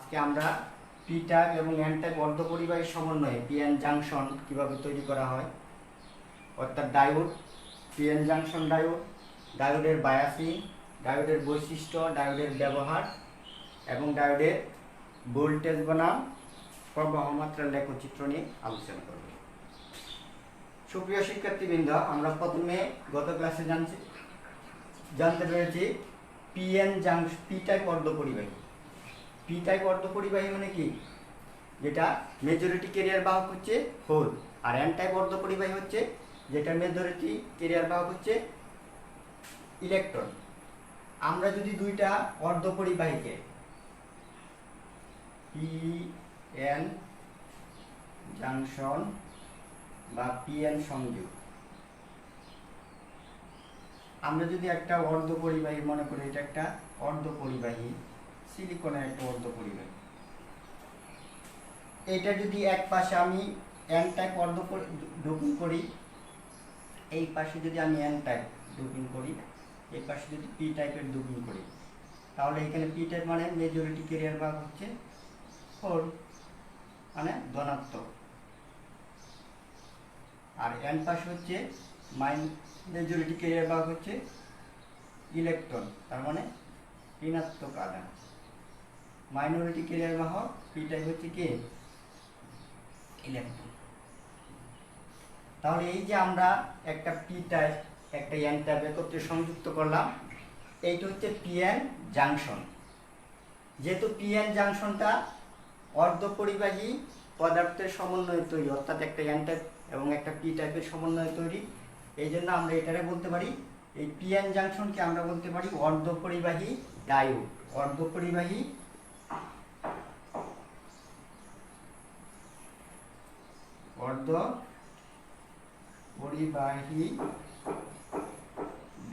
আজকে আমরা P type এবং এন টাইপ অর্ধপরিবাহী সমন্বয়ে পিএন জাংশন কিভাবে তৈরি করা হয়, অর্থাৎ ডায়োড, পিএন জাংশন ডায়োড, ডায়োডের বায়াসিং, ডায়োডের বৈশিষ্ট্য, ডায়োডের ব্যবহার এবং ডায়োডের ভোল্টেজ বনাম প্রবাহ মাত্রার লেখচিত্র নিয়ে আলোচনা করব। সুপ্রিয় শিক্ষার্থীবৃন্দ, আমরা প্রথমে গত ক্লাসে জানতে পেরেছি পি টাইপ অর্ধপরিবাহী। পি টাইপ অর্ধপরিবাহী মানে কি? যেটা মেজরিটি ক্যারিয়ার বাহক হচ্ছে হোল, আর এন টাইপ অর্ধপরিবাহী হচ্ছে যেটা মেজরিটি ক্যারিয়ার বাহক হচ্ছে ইলেকট্রন। আমরা যদি দুইটা অর্ধপরিবাহীকে পি এন জাংশন বা পিএন সংযোগ, আমরা যদি একটা অর্ধপরিবাহী মনে করি, এটা একটা অর্ধপরিবাহী, সিলিকনের একটা অর্ধপরিবাহী, এটা যদি এক পাশে আমি এন টাইপ ডোপিং করি, এই পাশে যদি আমি এন টাইপ ডোপিং করি, এই পাশে যদি পি টাইপের ডোপিং করি, তাহলে এখানে পি টাইপ মানে মেজরিটি ক্যারিয়ার ভাগ হচ্ছে 4 মানে ধনাত্মক, আর এন পাশে হচ্ছে মেজরিটি ক্যারিয়ার ভাগ হচ্ছে ইলেকট্রন, তার মানে ঋণাত্মক আধান। মাইনরিটি ক্যারিয়ার বাহক পি টাইপ হচ্ছে কি? ইলেকট্রন। তাহলে এই যে আমরা একটা পি টাইপ একটা এন টাইপ একত্রে সংযুক্ত করলাম, এইটা হচ্ছে পিএন জাংশন। যেহেতু পিএন জাংশনটা অর্ধপরিবাহী পদার্থের সমন্বয়ে তৈরি, অর্থাৎ একটা এন টাইপ এবং একটা পি টাইপের সমন্বয়ে তৈরি, এই জন্য আমরা এটারে বলতে পারি, এই পিএন জাংশনকে আমরা বলতে পারি অর্ধপরিবাহী ডায়োড। অর্ধপরিবাহী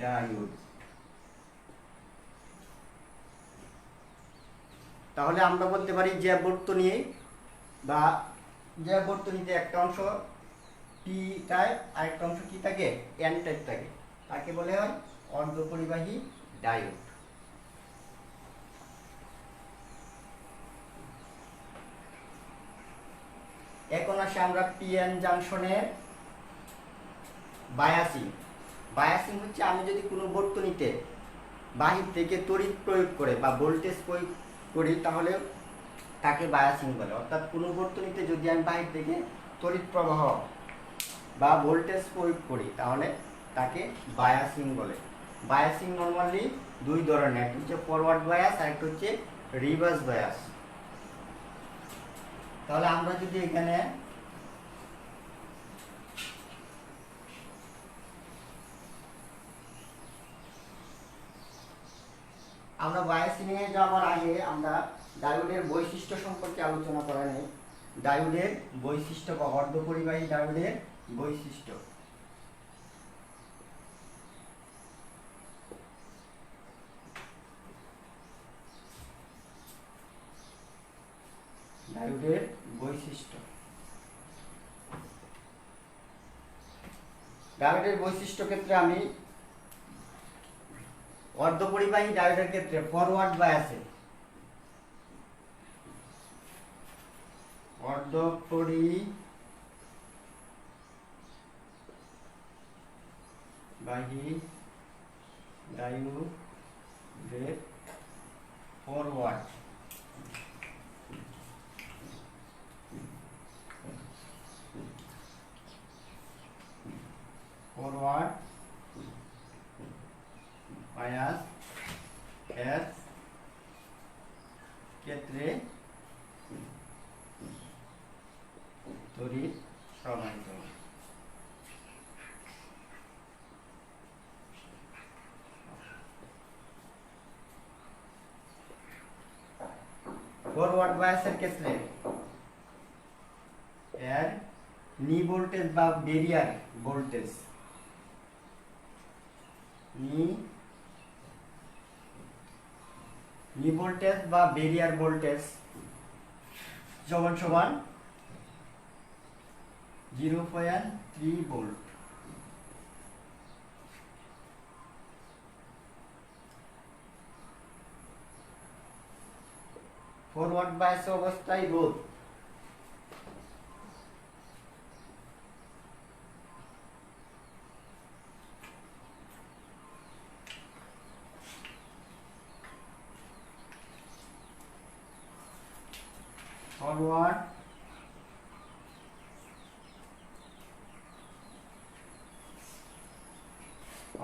ডায়োড। তাহলে আমরা বলতে পারি যে বর্তনী বা যে বর্তনীতে একটা অংশ পি টাইপ আর একটা অংশ কি থাকে? এন টাইপ থাকে, তাকে বলে হয় অর্ধপরিবাহী ডায়োড। এখন আসে আমরা পিএন জাংশনের বায়াসিং। বায়াসিং হচ্ছে আমি যদি কোনো বর্তনীতে বাহির থেকে তড়িৎ প্রয়োগ করে বা ভোল্টেজ প্রয়োগ করি, তাহলে তাকে বায়াসিং বলে। অর্থাৎ কোনো বর্তনীতে যদি আমি বাহির থেকে তড়িৎ প্রবাহ বা ভোল্টেজ প্রয়োগ করি, তাহলে তাকে বায়াসিং বলে। বায়াসিং নরমালি দুই ধরনের, একটা হচ্ছে ফরওয়ার্ড বায়াস আর একটা হচ্ছে রিভার্স বায়াস। তাহলে আমরা যদি এখানে আমরা বায়াসিং এ যাওয়ার আগে আমরা ডায়োডের বৈশিষ্ট্য সম্পর্কে আলোচনা করা নেই। ডায়োডের বৈশিষ্ট্য বা অর্ধপরিবাহী ডায়োডের বৈশিষ্ট্য। ডায়োডের বৈশিষ্ট্য। ডায়োডের বৈশিষ্ট্য ক্ষেত্রে আমি অর্ধপরিবাহী ডায়োডের ক্ষেত্রে ফরওয়ার্ড বায়াসে অর্ধপরিবাহী ডায়োডের ফরওয়ার্ড বায়াস এর ক্ষেত্রে তড়িৎ প্রবাহিত। ফরওয়ার্ড বায়াসের ক্ষেত্রে এর নি ভোল্টেজ বা ব্যারিয়ার ভোল্টেজ, নি ভোল্টেজ বা ব্যারিয়ার ভোল্টেজ সমান সমান 0.3 ভোল্ট। ফরওয়ার্ড বায়াস অবস্থায় রোধ ফরওয়ার্ড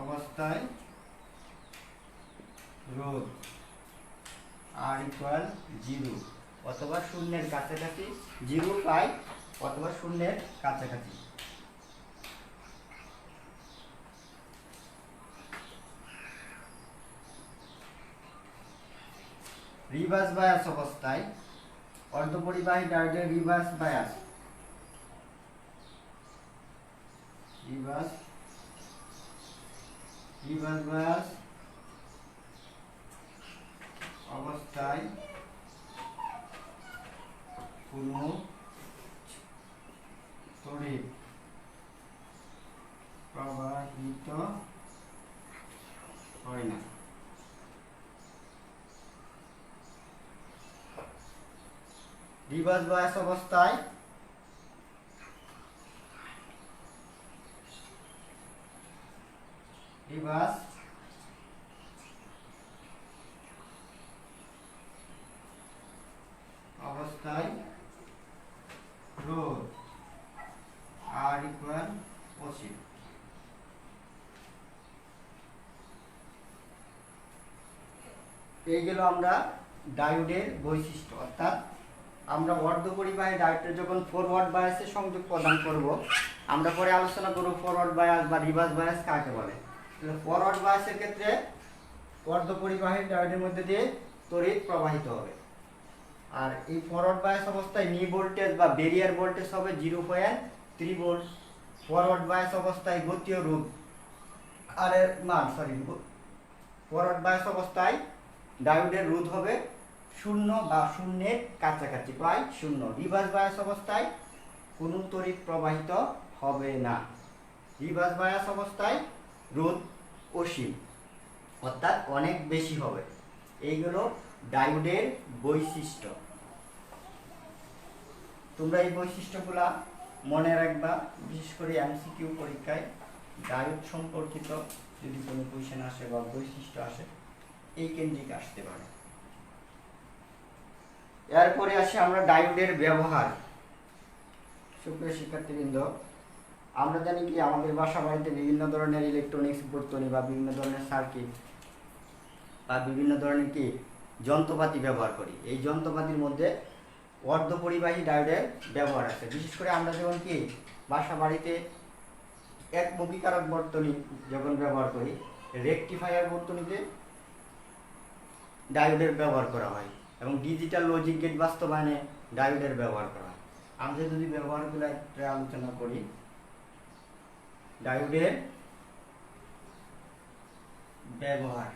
অবস্থায় রোধ R ইকুয়াল 0 অথবা শূন্যের কাছাকাছি 0 পাই অথবা শূন্যের কাছাকাছি। রিভার্স বায়াস অবস্থায় অর্ধপরিবাহী ডায়োডের রিভার্স বায়াস অবস্থায় কোনো তড়িৎ প্রবাহিত হয় না। রিভার্স বায়াস অবস্থায় রোধ R ইকুয়াল 80। এই গেল আমরা ডায়োডের বৈশিষ্ট্য, অর্থাৎ আমরা অর্ধপরিবাহী ডায়োডে যখন ফরওয়ার্ড বায়াসে সংযোগ প্রদান করব, আমরা পরে আলোচনা করব ফরওয়ার্ড বায়াস বা রিভার্স বায়াস কাকে বলে। ফরওয়ার্ড বায়াসের ক্ষেত্রে অর্ধপরিবাহী ডায়োডের মধ্যে দিয়ে তড়িৎ প্রবাহিত হবে, আর এই ফরওয়ার্ড বায়াস অবস্থায় নি ভোল্টেজ বা ব্যারিয়ার ভোল্টেজ হবে 0.3 ভোল্ট। ফরওয়ার্ড বায়াস অবস্থায় গতীয় রোধ আর এর মান ফরওয়ার্ড বায়াস অবস্থায় ডায়োডের রোধ হবে 0 বা শূন্যের কাছাকাছি, প্রায় 0। রিভার্স বায়াস অবস্থায় কোনো তড়িৎ প্রবাহিত হবে না। রিভার্স বায়াস অবস্থায় রোধ অসীম, অর্থাৎ অনেক বেশি হবে। এইগুলো ডায়োডের বৈশিষ্ট্য। তোমরা এই বৈশিষ্ট্যগুলা মনে রাখবা, বিশেষ করে এমসিকিউ পরীক্ষায় ডায়োড সম্পর্কিত যদি কোনো কোশ্চেন আসে বা বৈশিষ্ট্য আসে, এই কেন্দ্রিক আসতে পারে। এরপরে আসি আমরা ডায়োডের ব্যবহার। সুপ্রিয় শিক্ষার্থীবৃন্দ, আমরা জানি কি আমাদের বাসা বাড়িতে বিভিন্ন ধরনের ইলেকট্রনিক্স বর্তনী বা বিভিন্ন ধরনের সার্কিট বা বিভিন্ন ধরনের কি যন্ত্রপাতি ব্যবহার করি। এই যন্ত্রপাতির মধ্যে অর্ধপরিবাহী ডায়োডের ব্যবহার আছে। বিশেষ করে আমরা যখন কি বাসা বাড়িতে একমুখীকারক বর্তনী যখন ব্যবহার করি, রেকটিফায়ার বর্তনীতে ডায়োডের ব্যবহার করা হয় এবং ডিজিটাল লজিক গেট বাস্তবায়নে ডায়োডের ব্যবহার করা হয়। আমরা যদি ব্যবহারগুলো আলোচনা করি, ডায়োডের ব্যবহার।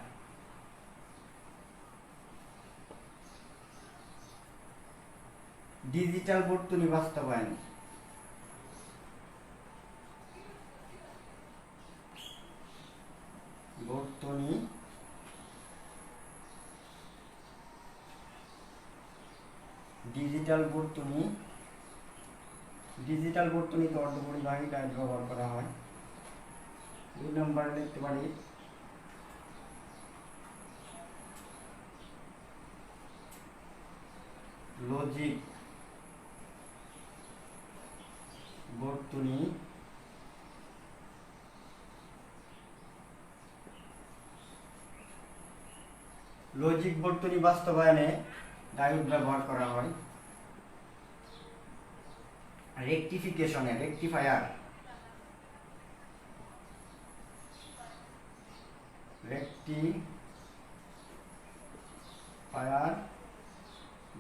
ডিজিটাল বর্তনী বাস্তবায়ন, ডিজিটাল বর্তনীতে অর্ধপরিবাহী ডায়োড ব্যবহার করা হয়। 2 নম্বরে লিখতে পারি লজিক বর্তনী বাস্তবায়নে ডায়োড ব্যবহার করা হয়। রেকটিফিকেশনে রেকটিফায়ার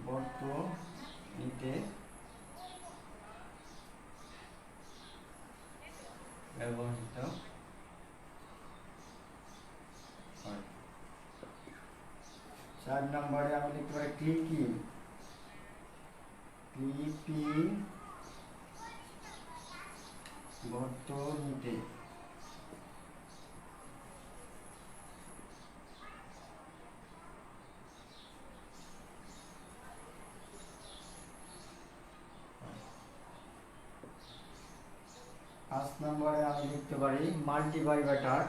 বর্তনীতে ব্যবহৃত হয়। 4 নম্বরে আমরা লিখতে পারি ক্লিপিং বর্তনীতে নম্বরে আমি লিখতে পারি মাল্টিভাইব্রেটর,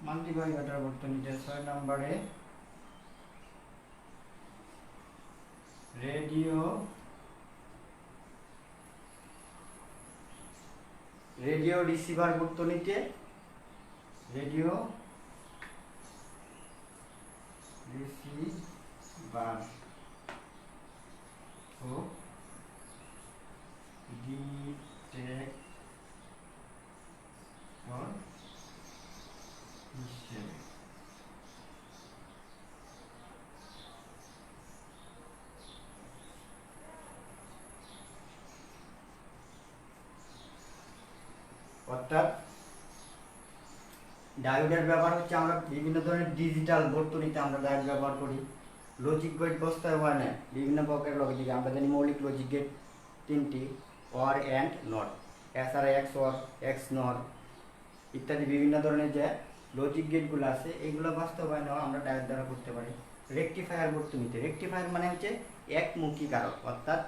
মাল্টিভাইব্রেটর বর্তনীতে 6 নম্বরে রেডিও রিসিভার বর্তনীতে রেডিও রিসিভার ও ডিটেক্টর হিসেবে অর্থাৎ ডায়োডের ব্যবহার হচ্ছে আমরা বিভিন্ন ধরনের ডিজিটাল বর্তনীতে আমরা ডায়োড ব্যবহার করি। লজিক গেট বস্তায় হয় না, বিভিন্ন প্রকারের লজিক আমরা জানি মৌলিক লজিক গেট তিনটি, অর অ্যান্ড নট, এছাড়া এক্স অর এক্স নট ইত্যাদি বিভিন্ন ধরনের যে লজিক গেটগুলো আছে এগুলো বাস্তবায়নও আমরা ডায়োড দ্বারা করতে পারি। রেকটিফায়ার বর্তনীতে, রেকটিফায়ার মানে হচ্ছে একমুখী কারক, অর্থাৎ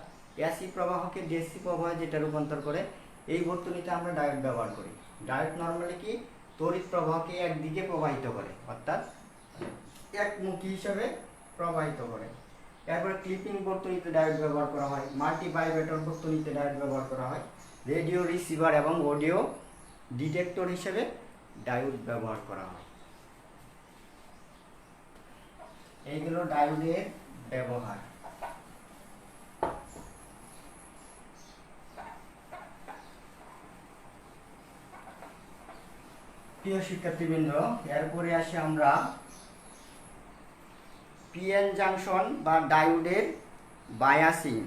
এসি প্রবাহকে ডিসি প্রবাহে যেটা রূপান্তর করে এই বর্তনীতে আমরা ডায়োড ব্যবহার করি। ডায়োড নর্মালি কি তড়িৎ প্রবাহকে একদিকে প্রবাহিত করে, অর্থাৎ একমুখী হিসাবে প্রবাহিত করে। এরপরে ক্লিপিং বর্তনীতে ডায়োড ব্যবহার করা হয়, মাল্টিভাইব্রেটর বর্তনীতে ডায়োড ব্যবহার করা হয়, রেডিও রিসিভার এবং অডিও ডিটেক্টর হিসেবে ডায়োড ব্যবহার করা হয়। এইগুলো ডায়োডের ব্যবহার। প্রিয় শিক্ষার্থীবৃন্দ, এরপরে আসি আমরা পিএন জাংশন বা ডায়োডের বায়াসিং।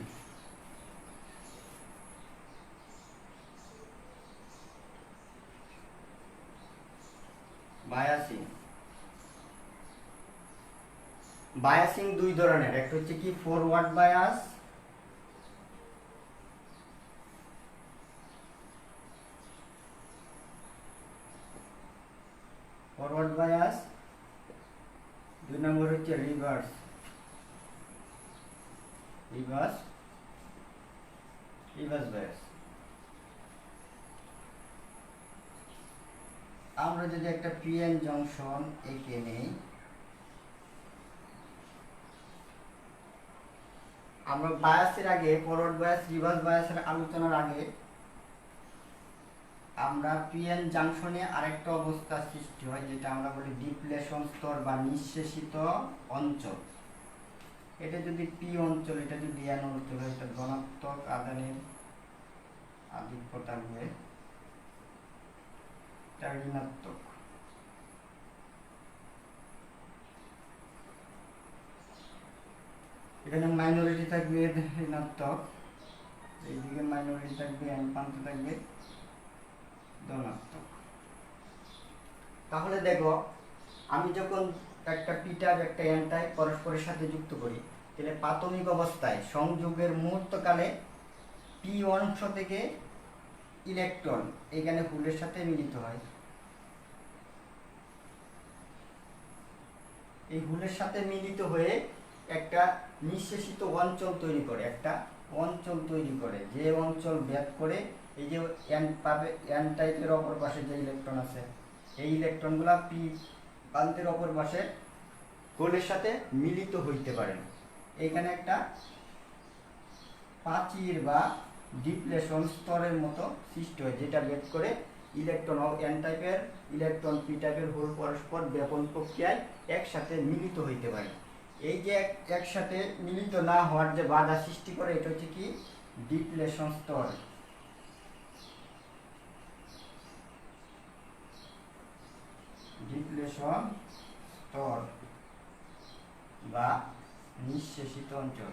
বায়াসিং দুই ধরনের, একটা হচ্ছে কি ফরওয়ার্ড বায়াস, দুই নম্বর হচ্ছে রিভার্স বায়াস। আমরা যদি একটা পিএন জংশন এঁকে নেই, আমরা বায়াসের আগে ফরওয়ার্ড বায়াস রিভার্স বায়াসের আলোচনার আগে আমরা পিএন জাংশনে আরেকটা অবস্থা সৃষ্টি হয় যেটা আমরা বলি ডিপ্লেশন স্তর বা নিঃশেষিত অঞ্চল। এটা যদি পি অঞ্চল, এটা যদি এন অঞ্চল হয়, এটা ধনাত্মক আধানের আধিক্য থাকবে, এটা ঋণাত্মক। এখানে মাইনরিটি থাকবে ঋণাত্মক, এইদিকে মাইনরিটি থাকবে, এন প্রান্ত থাকবে ধনাত্মক। তাহলে দেখো আমি যখন একটা পি টাইপ একটা এন টাইপ পরস্পরের সাথে যুক্ত করি, তাহলে প্রাথমিক অবস্থায় সংযোগের মুহূর্তকালে পি অংশ থেকে ইলেকট্রন এখানে হুলের সাথে মিলিত হয়। এই হুলের সাথে মিলিত হয়ে একটা নিঃশেষিত অঞ্চল তৈরি করে, যে অঞ্চল ভেদ করে এই যে এন পাবে, এন টাইপের অপর পাশে যে ইলেকট্রন আছে এই ইলেকট্রনগুলা পি প্রান্তের অপর পাশে হোলের সাথে মিলিত হইতে পারে। এখানে একটা প্রাচীর বা ডিপ্লেশন স্তরের মতো সৃষ্টি হয়, যেটা ভেদ করে ইলেকট্রন এন টাইপের ইলেকট্রন পি টাইপের হোল পরস্পর ব্যাপন প্রক্রিয়ায় একসাথে মিলিত হইতে পারে। এই যে একসাথে মিলিত না হওয়ার যে বাধা সৃষ্টি করে এটা হচ্ছে কি ডিপ্লেশন স্তর। বা নিঃশেষিত অঞ্চল।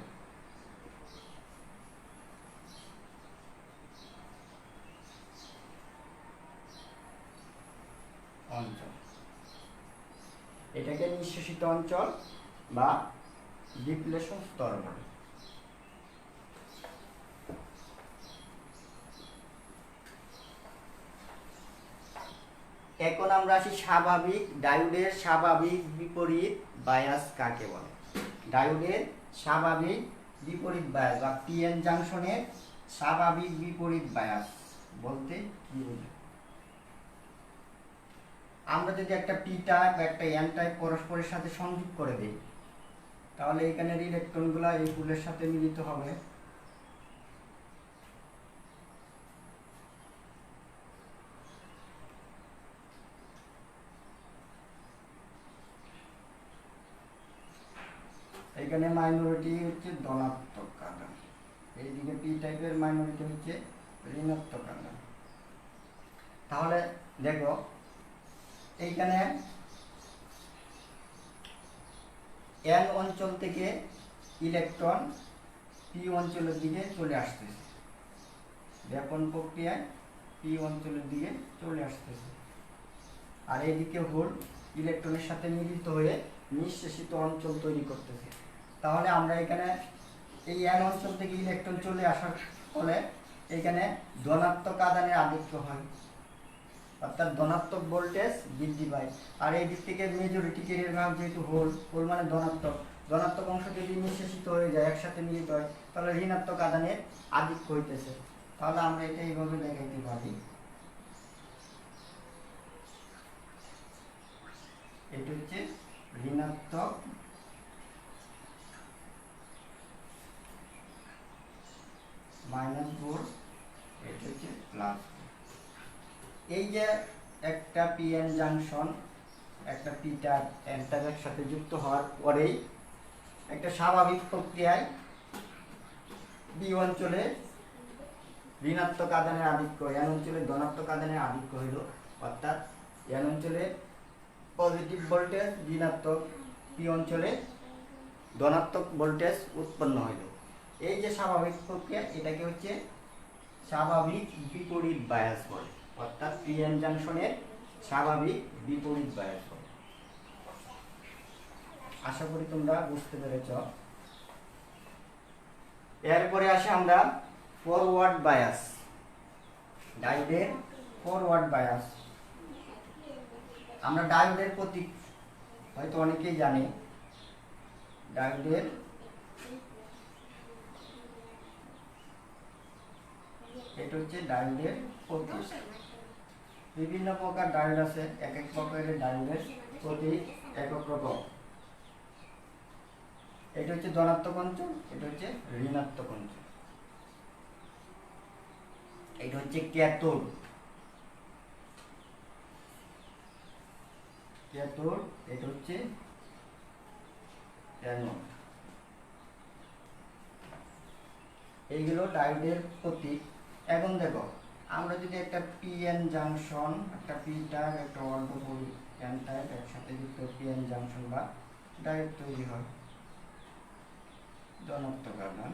এটাকে নিঃশেষিত অঞ্চল বা ডিপ্লেশন স্তর বলে। এখন আমরা আসি স্বাভাবিক ডায়োডের স্বাভাবিক বিপরীত বায়াস কাকে বলে। ডায়োডের স্বাভাবিক বিপরীত বায়াস বা পিএন জাংশনের স্বাভাবিক বিপরীত বায়াস বলতে কি বোঝায়? আমরা যদি একটা পি টাইপ একটা এন টাইপ পরস্পরের সাথে সংযোগ করে দিই, তাহলে এখানের ইলেকট্রনগুলো এই পুলের সাথে মিলিত হবে। এখানে মাইনরিটি হচ্ছে ধনাত্মক আধান, এইদিকে পি টাইপের মাইনরিটি হচ্ছে ঋণাত্মক আধান। তাহলে দেখো এইখানে এন অঞ্চল থেকে ইলেকট্রন পি অঞ্চলের দিকে চলে আসতেছে, ব্যাপন প্রক্রিয়ায় পি অঞ্চলের দিকে চলে আসতেছে, আর এইদিকে হোল ইলেকট্রনের সাথে মিলিত হয়ে নিঃশেষিত অঞ্চল তৈরি করতেছে। তাহলে আমরা এখানে এই এন অঞ্চল থেকে ইলেকট্রন চলে আসার ফলে এখানে ধনাত্মক আধানের আধিক্য হয়, অর্থাৎ ধনাত্মক ভোল্টেজ বৃদ্ধি পায়। আর এই দিক থেকে মেজরিটি কেরিয়ার ভাগ যেহেতু হোল, হোল মানে ধনাত্মক অংশ যদি নিঃশেষিত হয়ে যায়, একসাথে মিলিত হয়, তাহলে ঋণাত্মক আধানের আধিক্য হইতেছে। তাহলে আমরা এটা এইভাবে দেখাইতে পারি, এটা হচ্ছে ঋণাত্মক মাইনাস ভোল্ট, এটা হচ্ছে প্লাস। এই যে একটা পিএন জাংশন একটা পি টাইপ এন টাইপের সাথে যুক্ত হওয়ার পরেই একটা স্বাভাবিক প্রক্রিয়ায় বি অঞ্চলে ঋণাত্মক আধানের আধিক্য, এন অঞ্চলে ধনাত্মক আধানের আধিক্য হইল, অর্থাৎ এন অঞ্চলে পজিটিভ ভোল্টেজ ঋণাত্মক, পি অঞ্চলে ধনাত্মক ভোল্টেজ উৎপন্ন হইল। এই যে স্বাভাবিক প্রক্রিয়া, এটাকে হচ্ছে স্বাভাবিক বিপরীত বায়াস বলে, অর্থাৎ পিএন জাংশনের স্বাভাবিক বিপরীত বায়াস বলে। আশা করি তোমরা বুঝতে পেরেছ। এরপরে আসে আমরা ফরওয়ার্ড বায়াস, ডায়োডের ফরওয়ার্ড বায়াস। আমরা ডায়োডের প্রতীক হয়তো অনেকেই জানে, ডায়োডের এটা হচ্ছে ডায়োডের প্রতীক। বিভিন্ন প্রকার ডায়োড আছে, এক এক প্রকারের ডায়োডের প্রতীক এক এক রকম। এটা হচ্ছে ধনাত্মক অঞ্চল, এটা হচ্ছে ঋণাত্মক অঞ্চল। এটা হচ্ছে ক্যাথোড, ক্যাথোড, এটা হচ্ছে অ্যানোড। এইগুলো ডায়োডের প্রতীক। এখন দেখো আমরা যদি একটা পিএন জাংশন, একটা পি টাইপ একটা অর্ধপরি এন টাইপ একসাথে যুক্ত পিএন জাংশন বা ডায়োড তৈরি হয়, ধনাত্মক আধান।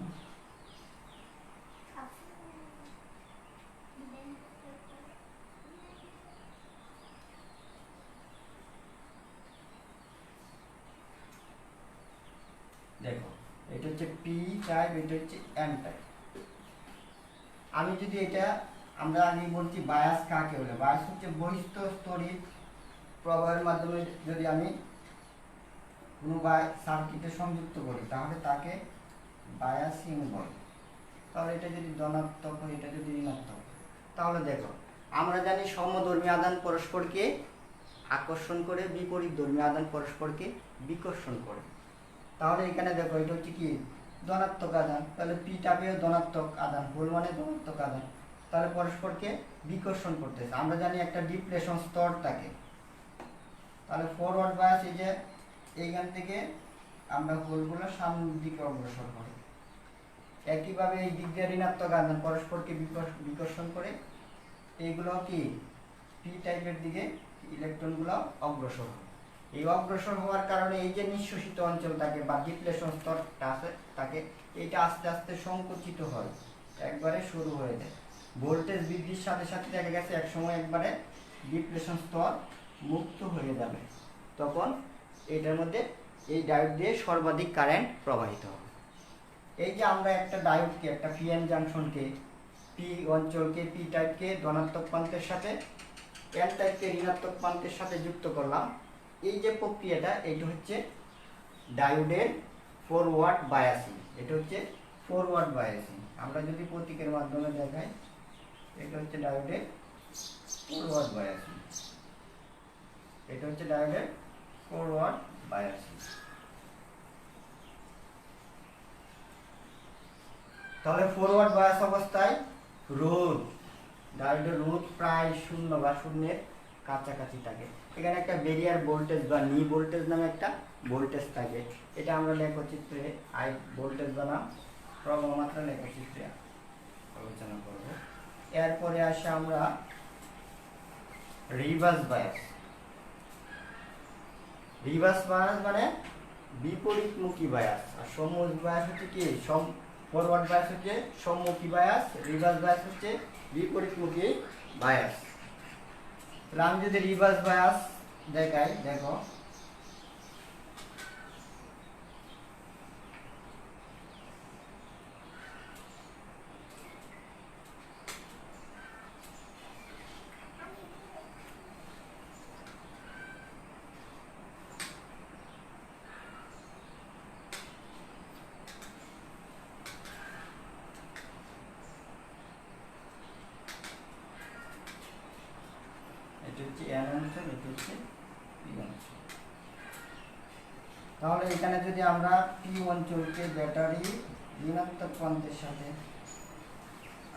দেখো এটা হচ্ছে পি টাইপ, এটা হচ্ছে এন টাইপ। আমি যদি এটা, আমরা আগে বলছি বায়াস কাকে বলে, বায়াস হচ্ছে বহিস্থ স্তরিত প্রবাহের মাধ্যমে যদি আমি কোনো সার্কিটে সংযুক্ত করি, তাহলে তাকে বায়াসিং বলে। তাহলে এটা যদি ধনাত্মক হয়, এটা যদি ঋণাত্মক, তাহলে দেখো আমরা জানি সমধর্মী আধান পরস্পরকে আকর্ষণ করে, বিপরীত ধর্মী আধান পরস্পরকে বিকর্ষণ করে। তাহলে এখানে দেখো এটা হচ্ছে কি ধনাত্মক আধান, তাহলে পি টাইপের ধনাত্মক আধান, হোল মানে ধনাত্মক আধান, তাহলে পরস্পরকে বিকর্ষণ করতেছে। আমরা জানি একটা ডিপ্লেশন স্তর থাকে, তাহলে ফরওয়ার্ড বায়াস এই যে এইখান থেকে আমরা হোলগুলো সামনের দিকে অগ্রসর করি। একইভাবে এই দিক দিয়ে ঋণাত্মক আধান পরস্পরকে বিকর্ষণ করে, এইগুলো কি পি টাইপের দিকে ইলেকট্রনগুলো অগ্রসর হয়। এই অগ্রসর হওয়ার কারণে এই যে নিঃশেষিত অঞ্চল থাকে বা ডিপ্লেশন স্তরটা আছে থাকে, এটা আস্তে আস্তে সংকুচিত হয়, একবারে শুরু হয়ে যায়। ভোল্টেজ বৃদ্ধির সাথে সাথে দেখা গেছে একসময় একবারে ডিপ্লেশন স্তর মুক্ত হয়ে যাবে, তখন এটার মধ্যে এই ডায়োড দিয়ে সর্বাধিক কারেন্ট প্রবাহিত হবে। এই যে আমরা একটা ডায়োডকে, একটা পিএন জাংশনকে, পি অঞ্চলকে, পি টাইপকে ধনাত্মক প্রান্তের সাথে এন টাইপকে ঋণাত্মক প্রান্তের সাথে যুক্ত করলাম। এই যে প্রক্রিয়াটা, এটা হচ্ছে ডায়োডের ফরওয়ার্ড বায়াসিং। এটা হচ্ছে ফরওয়ার্ড বায়াসিং। আমরা যদি প্রতীকের মাধ্যমে দেখাই, এটা হচ্ছে ডায়োডের ফরওয়ার্ড বায়াসিং। এটা হচ্ছে ডায়োডের ফরওয়ার্ড বায়াসিং। তাহলে ফরওয়ার্ড বায়াস অবস্থায় রোধ, ডায়োডের রোধ প্রায় শূন্য বা শূন্যের কাছাকাছি থাকে। এখানে একটা ব্যারিয়ার ভোল্টেজ বা নি ভোল্টেজ নামে একটা ভোল্টেজ থাকে। এটা আমরা লেখচিত্রে আই ভোল্টেজ বনাম প্রবাহমাত্রা লেখচিত্রে আলোচনা করব। এরপরে আসে আমরা রিভার্স বায়াস। রিভার্স বায়াস মানে বিপরীতমুখী বায়াস। আর সম্মুখী বায়াস হচ্ছে কি? ফরওয়ার্ড বায়াস হচ্ছে সম্মুখী বায়াস, রিভার্স বায়াস হচ্ছে বিপরীতমুখী বায়াস। তাহলে আমি যদি রিভার্স বায়াস দেখাই, দেখো তাহলে এখানে যদি আমরা পি অঞ্চলকে ব্যাটারি ঋণাত্মক প্রান্তের সাথে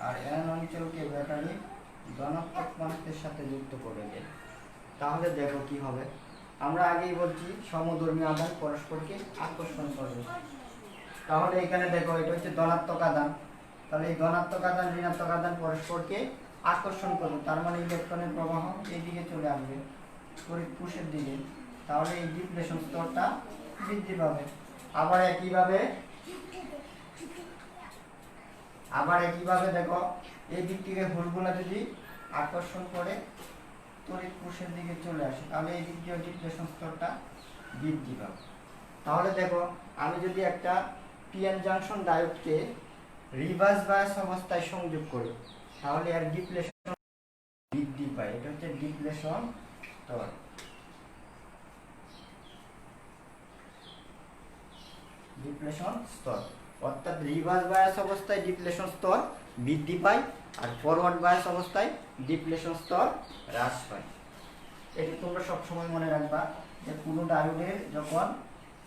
আর এন অঞ্চলকে ব্যাটারি ধনাত্মক প্রান্তের সাথে যুক্ত করে দেই, তাহলে দেখো কি হবে। আমরা আগেই বলছি সমধর্মী আধান পরস্পরকে আকর্ষণ করবে। তাহলে এখানে দেখো এটা হচ্ছে ধনাত্মক আধান। তাহলে এই ধনাত্মক আধান ঋণাত্মক আধান পরস্পরকে আকর্ষণ করবে, তার মানে ইলেকট্রনের প্রবাহ এইদিকে চলে আসবে তড়িৎ পুষের দিকে। তাহলে এই ডিপ্লেশন স্তরটা বৃদ্ধি পাবে। আবার একইভাবে দেখো এই দিক থেকে হোলগুলা যদি আকর্ষণ করে তড়িৎ পুষের দিকে চলে আসে, তাহলে এই দিক দিয়ে ডিপ্লেশন স্তরটা বৃদ্ধি পাবে। তাহলে দেখো আমি যদি একটা পিএন জাংশন ডায়োডকে রিভার্স বায়াস অবস্থায় সংযোগ করি, তাহলে এর ডিপ্লেশন বৃদ্ধি পায়। এটা হচ্ছে ডিপ্লেশন স্তর। ডিপ্লেশন স্তর অর্থাৎ রিভার্স বায়াস অবস্থায় ডিপ্লেশন স্তর বৃদ্ধি পায়, আর ফরওয়ার্ড বায়াস অবস্থায় ডিপ্লেশন স্তর হ্রাস পায়। এটি তোমরা সবসময় মনে রাখবা যে কোনো ডায়োডের যখন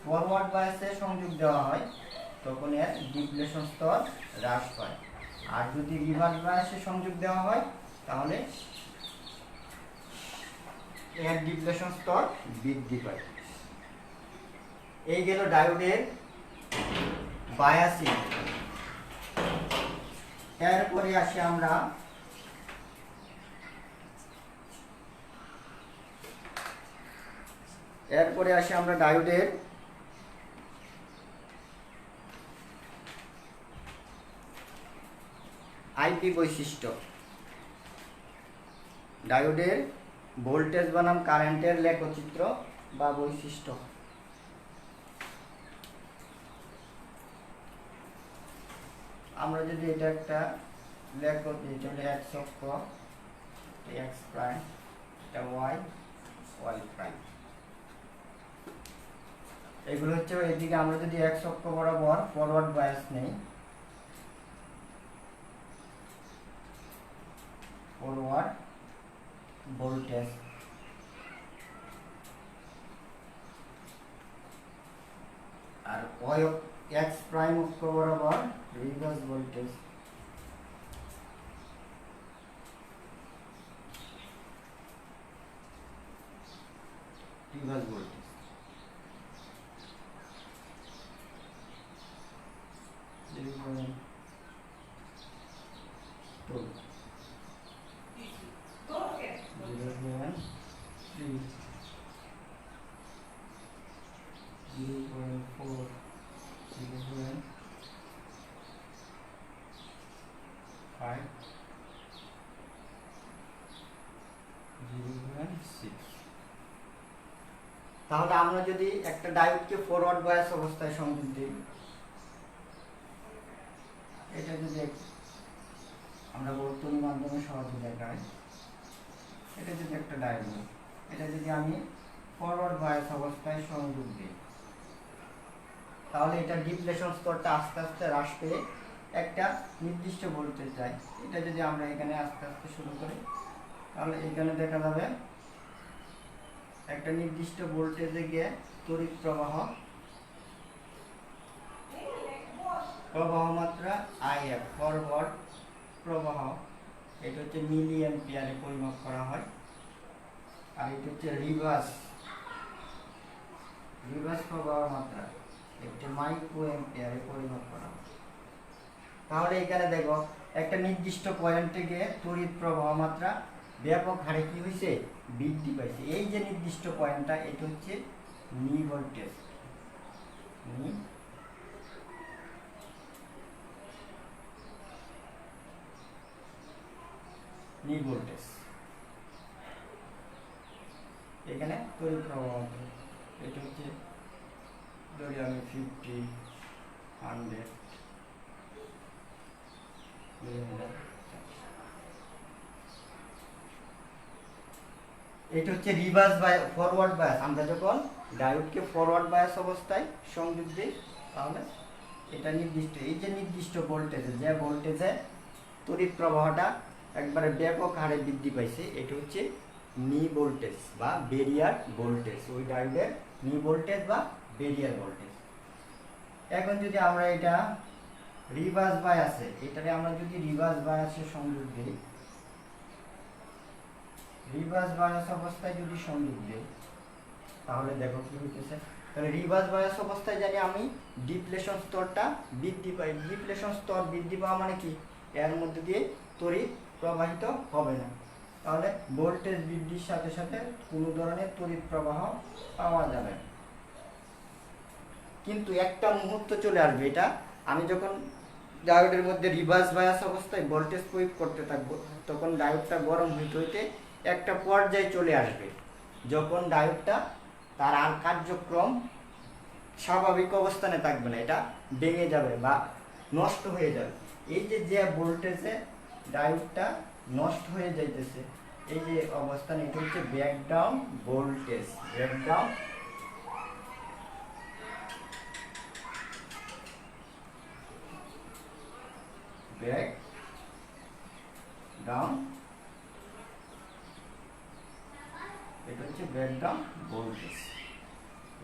ফরওয়ার্ড বায়াসে সংযোগ দেওয়া হয় তখন এর ডিপ্লেশন স্তর হ্রাস পায়, আর যদি রিভার্স বায়াসে সংযোগ দেওয়া হয় তাহলে এর ডিপ্লেশন স্তর বৃদ্ধি পায়। এই গেল ডায়োডের বায়াসিং। এরপরে আসি আমরা ডায়োডের আইপি বৈশিষ্ট্য। ডায়োডের ভোল্টেজ বনাম কারেন্টের লেখচিত্র বা বৈশিষ্ট্য। আমরা যদি এটা একটা লেখ দিই, তাহলে এক্স অক্ষ, এক্স প্রাইম, এটা ওয়াই, ওয়াই প্রাইম। এগুলো হচ্ছে এদিকে আমরা যদি এক্স অক্ষ বরাবর ফরওয়ার্ড বায়াস নেই, ফরওয়ার্ড ভোল্টেজ, আর ওয়াই এক্স প্রাইম অক্ষ বরাবর রিভার্স ভোল্টেজ। রিভার্স ভোল্টেজ তাহলে আমরা যদি একটা ডায়োডকে ফরওয়ার্ড বায়াস অবস্থায় সংযোগ দিই, এটা যদি আমরা বর্তনীর মাধ্যমে সহজে দেখাই, এটা যদি একটা ডায়োড, এটা যদি আমি ফরওয়ার্ড বায়াস অবস্থায় সংযোগ দিই, তাহলে এটা ডিপ্লেশন স্তরটা আস্তে আস্তে হ্রাস পেয়ে একটা নির্দিষ্ট ভোল্টেজ যায়। এটা যদি আমরা এখানে আস্তে আস্তে শুরু করি, তাহলে এখানে দেখা যাবে একটা নির্দিষ্ট ভোল্টেজে গিয়ে তড়িৎ প্রবাহ মাত্রা আইএফ ফরওয়ার্ড প্রবাহ, এটা হচ্ছে মিলি অ্যাম্পিয়ারে পরিমাপ করা হয়। আর এটা হচ্ছে রিভার্স প্রবাহ মাত্রা, এটা মাইক্রো অ্যাম্পিয়ারে পরিমাপ করা হয়। তাহলে এখানে দেখো একটা নির্দিষ্ট পয়েন্টে গিয়ে তড়িৎ প্রবাহ মাত্রা ব্যাপক হারে কি হয়েছে, বৃদ্ধি পাইছে। এই যে নির্দিষ্ট পয়েন্টটা, এটা হচ্ছে নি ভোল্টেজ, নি ভোল্টেজ। এখানে তড়িৎ প্রবাহ এটা হচ্ছে ধরি আমি 50 100 এটা হচ্ছে রিভার্স বায়াস ফরওয়ার্ড বায়াস। আমরা যখন ডায়োডকে ফরওয়ার্ড বায়াস অবস্থায় সংযোগ দিই, তাহলে এটা নির্দিষ্ট এই যে নির্দিষ্ট ভোল্টেজে, যে ভোল্টেজে তড়িৎ প্রবাহটা একবারে ব্যাপক হারে বৃদ্ধি পাইছে, এটা হচ্ছে নি ভোল্টেজ বা ব্যারিয়ার ভোল্টেজ। ওই ডায়োডের নি ভোল্টেজ বা ব্যারিয়ার ভোল্টেজ। এখন যদি আমরা এটা রিভার্স বায়াসে, এটারে আমরা যদি রিভার্স বায়াসে সংযোগ দিই, রিভার্স বায়াস অবস্থায় যদি সংযোগ দিই, তাহলে দেখো কি হইতেছে। তাহলে রিভার্স বায়াস অবস্থায় জানি আমি ডিপ্লেশন স্তরটা বৃদ্ধি পাই। ডিপ্লেশন স্তর বৃদ্ধি পাওয়া মানে কি, এর মধ্যে দিয়ে তড়িৎ প্রবাহিত হবে না। তাহলে ভোল্টেজ বৃদ্ধির সাথে সাথে কোনো ধরনের তড়িৎ প্রবাহ পাওয়া যাবে না। কিন্তু একটা মুহূর্ত চলে আসবে, এটা আমি যখন ডায়োডের মধ্যে রিভার্স বায়াস অবস্থায় ভোল্টেজ প্রয়োগ করতে থাকবো, তখন ডায়োডটা গরম হইতে হইতে একটা পর্যায়ে চলে আসবে, যখন ডায়োডটা তার আর কার্যক্রম স্বাভাবিক অবস্থানে থাকবে না, এটা ভেঙে যাবে বা নষ্ট হয়ে যাবে। এই যে ভোল্টেজে ডায়োডটা নষ্ট হয়ে যাইতেছে, এই যে অবস্থান, এটা হচ্ছে ব্রেকডাউন ভোল্টেজ। ব্রেকডাউন এটা হচ্ছে ব্রেকডাউন ভোল্টেজ।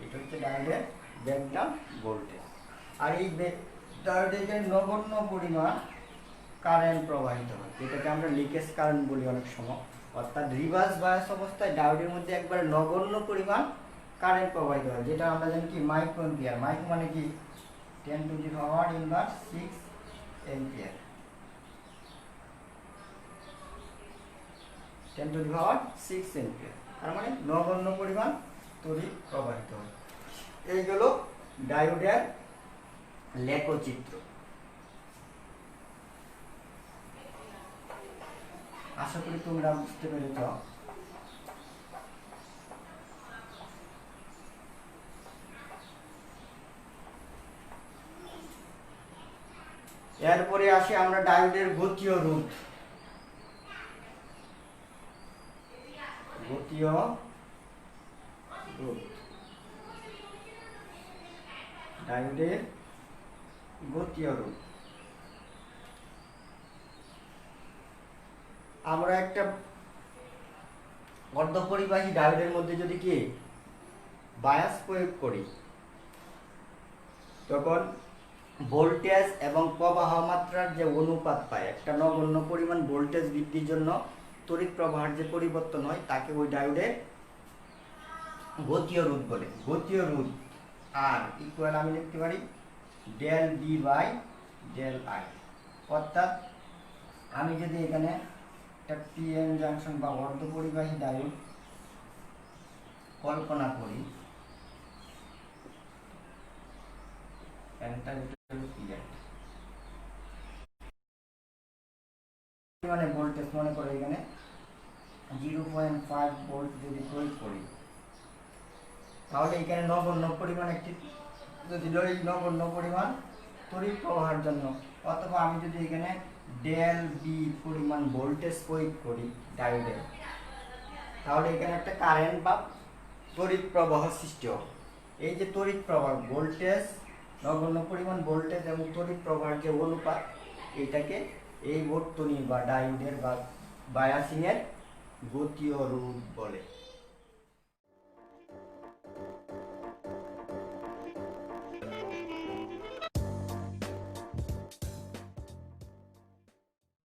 এটা হচ্ছে ডায়োডের ব্রেকডাউন ভোল্টেজ। আর এই ডায়োডের নগণ্য পরিমাণ কারেন্ট প্রবাহিত হয়, যেটাকে আমরা লিকেজ কারেন্ট বলি অনেক সময়। অর্থাৎ রিভার্স বায়াস অবস্থায় ডায়োডের মধ্যে একবারে নগণ্য পরিমাণ কারেন্ট প্রবাহিত হয়, যেটা আমরা জানি কি মাইক্রো অ্যাম্পিয়ার। মাইক্রো মানে কি 10 to the power inverse 6 ampere, 10 to the power 6 ampere. তার মানে নগণ্য পরিমাণ তড়িৎ প্রবাহিত হয়। এইগুলো ডায়োডের লেখচিত্র। আশা করি তোমরা বুঝতে পেরেছ। এরপরে আসি আমরা ডায়োডের গতীয় রোধ। গতীয় রোধ, ডায়োডের গতীয় রোধ। আমরা একটা অর্ধপরিবাহী ডায়োডের মধ্যে যদি কি বায়াস প্রয়োগ করি, তখন ভোল্টেজ এবং প্রবাহ মাত্রার যে অনুপাত পায়, একটা নগণ্য পরিমাণ ভোল্টেজ বৃদ্ধির জন্য তড়িৎ প্রবাহের যে পরিবর্তন হয়, তাকে ওই ডায়োডের গতীয় রোধ বলে। গতীয় রোধ আর ইকুয়াল আমি লিখতে পারি del B by del I. অর্থাৎ আমি যদি এখানে একটা পিএন জাংশন বা অর্ধপরিবাহী ডায়োড কল্পনা করি, মানে ভোল্টেজ মনে করে এখানে 0.5 ভোল্ট যদি প্রয়োগ করি, তাহলে এখানে নগণ্য পরিমাণ একটি যদি নগণ্য পরিমাণ তড়িৎ প্রবাহের জন্য, অথবা আমি যদি এখানে ডেল বি পরিমাণ ভোল্টেজ প্রয়োগ করি ডায়োডে, তাহলে এখানে একটা কারেন্ট বা তড়িৎ প্রবাহ সৃষ্টি হবে। এই যে তড়িৎ প্রবাহ ভোল্টেজ, নগণ্য পরিমাণ ভোল্টেজ এবং তড়িৎ প্রবাহের যে অনুপাত, এইটাকে এই বর্তনী বা ডায়োডের বা বায়াসিংয়ের গতীয় রূপ বলে।